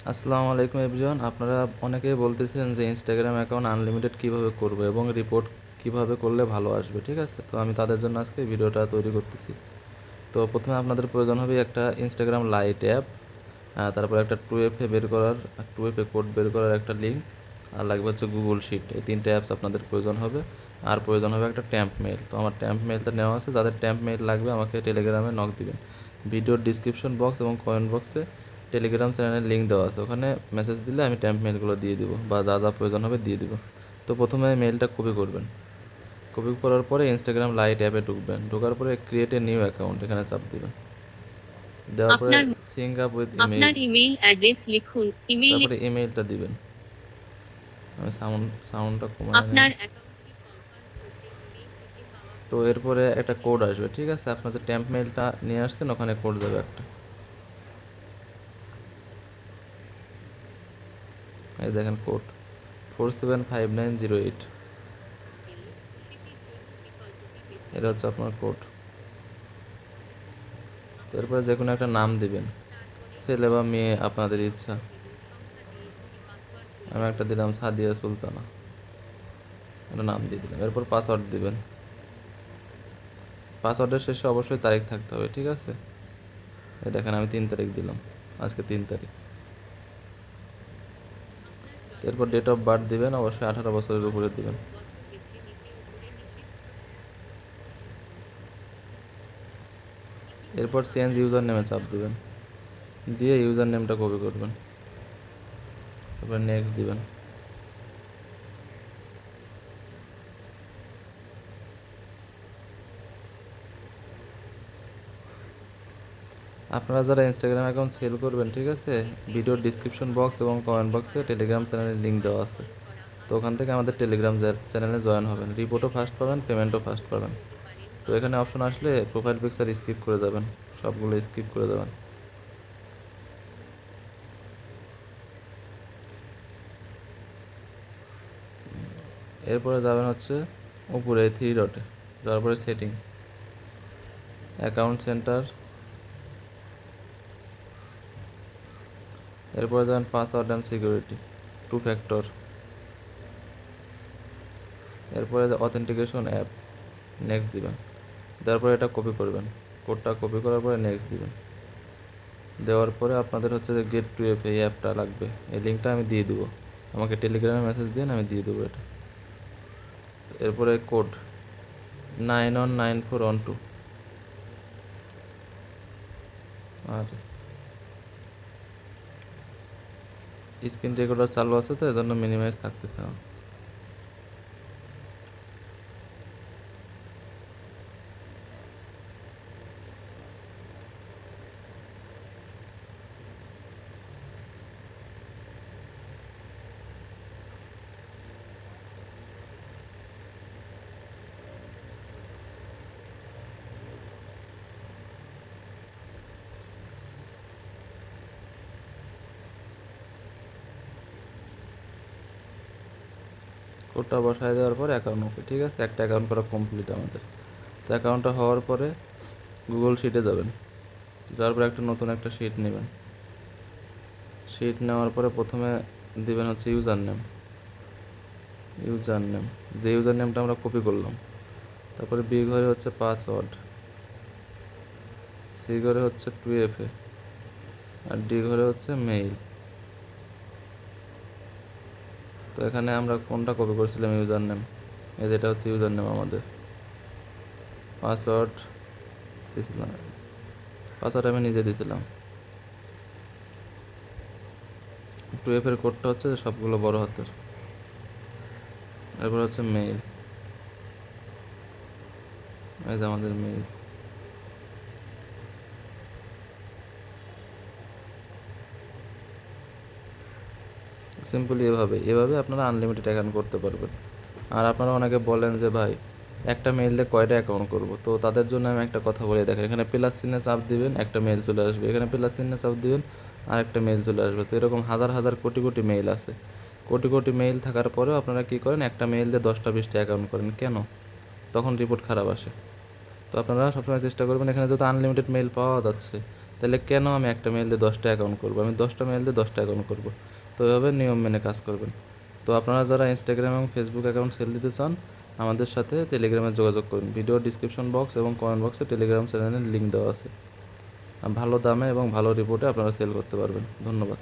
আসসালামু আলাইকুম এভরিওয়ান। আপনারা অনেকেই বলতেছেন যে ইনস্টাগ্রাম অ্যাকাউন্ট আনলিমিটেড কিভাবে করব এবং রিপোর্ট কিভাবে করলে ভালো আসবে, ঠিক আছে? তো আমি তাদের জন্য আজকে ভিডিওটা তৈরি করতেছি। তো প্রথমে আপনাদের প্রয়োজন হবে একটা ইনস্টাগ্রাম লাইট অ্যাপ, তারপর একটা 2FA বের করার 2FA কোড বের করার একটা লিঙ্ক, আর লাগবে হচ্ছে গুগল শিট। এই তিনটে অ্যাপস আপনাদের প্রয়োজন হবে। আর প্রয়োজন হবে একটা ট্যাম্প মেল। তো আমার ট্যাম্প মেলটা নেওয়া আছে, যাদের ট্যাম্প মেল লাগবে আমাকে টেলিগ্রামে নক দিবেন। ভিডিওর ডিসক্রিপশন বক্স এবং কমেন্ট বক্সে টেলিগ্রাম চ্যানেলের লিঙ্ক দেওয়া আছে, ওখানে মেসেজ দিলে আমি ট্যাম্প মেলগুলো দিয়ে দিব বা যা যা প্রয়োজন হবে দিয়ে দিব। তো প্রথমে মেলটা কপি করবেন। কপি করার পরে ইনস্টাগ্রাম লাইট অ্যাপে ঢুকবেন। ঢোকার পরে ক্রিয়েট এ নিউ অ্যাকাউন্ট এখানে চাপ দিবেন। দেওয়ার পরে আপনার সিঙ্ক আপ উইথ ইমেইল, আপনার ইমেইল অ্যাড্রেস লিখুন। ইমেইলে তারপরে ইমেইলটা দিবেন। আমি সাউন্ডটা কমায় নেই। আপনার অ্যাকাউন্টটি কনফার্ম করতে ইমেইল থেকে পাওয়া তো কোডটি এরপরে একটা লিখে কোড দিন। আসবে, ঠিক আছে? আপনার যে ট্যাম্প মেইলটা নিয়ে আসছেন ওখানে কোড যাবে একটা। এই দেখেন কোড 475908। এলে ওটিপির জন্য বিকল্পটি বেছে এটা নিন। হচ্ছে আপনার কোড। তো আপনার এরপরে যে কোনো একটা ওটিপি নাম লিখুন। দিবেন, তারপরে ছেলে বা ওটিপি মেয়ে লিখুন আপনাদের এবং ইচ্ছা। বিজয়ী সংখ্যা দিয়ে একটি পাসওয়ার্ড আমি তৈরি একটা করুন। দিলাম সাদিয়া সুলতানা, একটা নাম দিয়ে দিলাম। এরপর পাসওয়ার্ড দিবেন। পাসওয়ার্ডের শেষে অবশ্যই তারিখ থাকতে হবে, ঠিক আছে? এই দেখেন আমি 3 তারিখ দিলাম, আজকে 3 তারিখ। আপনার এরপর ডেট অফ জন্মতারিখ বার্থ লিখুন। দিবেন, অবশ্যই 18 বছরের মাস উপরে এবং দিবেন। বছর বেছে নিতে উপরে নিচে এরপর ইতিমধ্যে চেঞ্জ আপনার ইউজার নেমে ইমেইল চাপ নাম্বার দিবেন, লিখুন। দিয়ে ইউজার নেমটা কপি করবেন। তারপর নেক্সট দিবেন। আপনারা যারা ইনস্টাগ্রাম অ্যাকাউন্ট সেল করবেন, ঠিক আছে, ভিডিওর সিক্রেট ডিসক্রিপশন ইনপুট বক্স এবং হিসেবে কমেন্ট তৈরি বক্সে করা টেলিগ্রাম প্রোফাইল চ্যানেলের লিঙ্ক প্রোফাইল দেওয়া আছে। কল করা তো আরও ওখান থেকে আমাদের নিরাপদ টেলিগ্রাম করতে চ্যানেলে জয়েন হবেন। আপনি রিপোর্টও ফার্স্ট পাবেন, টেলিগ্রামে পেমেন্টও ফার্স্ট প্রোফাইল পাবেন। খুলতে পারেন তো বা এখানে অপশন আপনার আসলে প্রোফাইল পিকচার স্কিপ করে যাবেন, সবগুলো স্কিপ করে দেবেন। এরপরে যাবেন হচ্ছে উপরে 3 ডটে, যাওয়ার পরে সেটিং, অ্যাকাউন্ট সেন্টার। এরপরে যাবেন পাসওয়ার্ড অ্যান্ড সিকিউরিটি, 2 ফ্যাক্টর। এরপরে অথেন্টিকেশন অ্যাপ, নেক্সট দিবেন। দেওয়ার পরে এটা কপি করবেন, কোডটা কপি করার পরে নেক্সট দিবেন। দেওয়ার পরে আপনাদের হচ্ছে যে গেট টু এফ, এই অ্যাপটা লাগবে। এই লিঙ্কটা আমি দিয়ে দেবো, আমাকে টেলিগ্রামে মেসেজ দিন, আমি দিয়ে দেবো এটা। এরপরে কোড 919412। আর স্ক্রিন রেকর্ডার চালু আছে, তো এজন্য মিনিমাইজ থাকতেছে না। কোডটা বসায় দেওয়ার পরে অ্যাকাউন্ট ওকে, ঠিক আছে? একটা অ্যাকাউন্ট করা কমপ্লিট আমাদের। তো অ্যাকাউন্টটা হওয়ার পরে গুগল শিটে যাবেন। যাওয়ার পরে একটা নতুন একটা শিট নেবেন। শিট নেওয়ার পরে প্রথমে দিবেন হচ্ছে ইউজার নেম। ইউজার নেম, যে ইউজার নেমটা আমরা কপি করলাম। তারপরে বি ঘরে হচ্ছে পাসওয়ার্ড, সি ঘরে হচ্ছে 2FA, আর ডি ঘরে হচ্ছে মেইল। তো এখানে আমরা কোনটা কপি করেছিলাম ইউজার নেম, এই যেটা হচ্ছে ইউজার নেম আমাদের। পাসওয়ার্ড দিয়েছিলাম, পাসওয়ার্ড আমি নিজে দিয়েছিলাম। 2F এর কোডটা হচ্ছে সবগুলো বড় হাতের। এরপর হচ্ছে মেইল, এই যে আমাদের মেইল। সিম্পলি এভাবে এভাবে আপনারা আনলিমিটেড অ্যাকাউন্ট করতে পারবেন। আর আপনারা অনেকে বলেন যে ভাই একটা মেইল দিয়ে কয়টা অ্যাকাউন্ট করব, তো তাদের জন্য আমি একটা কথা বলে দেখেন, এখানে প্লাস চিহ্নে চাপ দিবেন, একটা মেইল চলে আসবে। এখানে প্লাস চিহ্নে চাপ দিবেন, আর একটা মেইল চলে আসবে। তো এরকম হাজার হাজার কোটি কোটি মেইল আছে। কোটি কোটি মেইল থাকার পরেও আপনারা কী করেন, একটা মেইল দিয়ে 10টা 20টা অ্যাকাউন্ট করেন কেন? তখন রিপোর্ট খারাপ আসে। তো আপনারা সবসময় চেষ্টা করবেন, এখানে যেহেতু আনলিমিটেড মেইল পাওয়া যাচ্ছে, তাহলে কেন আমি একটা মেল দিয়ে 10টা অ্যাকাউন্ট করবো? আমি 10টা মেল দিয়ে 10টা অ্যাকাউন্ট করবো। তো এভাবে নিয়ম মেনে কাজ করবেন। তো আপনারা যারা ইনস্টাগ্রাম এবং ফেসবুক অ্যাকাউন্ট সেল দিতে চান, আমাদের সাথে টেলিগ্রামে যোগাযোগ করুন। ভিডিও ডিসক্রিপশন বক্স এবং কমেন্ট বক্সে টেলিগ্রাম চ্যানেলের লিঙ্ক দেওয়া আছে। ভালো দামে এবং ভালো রিপোর্টে আপনারা সেল করতে পারবেন। ধন্যবাদ।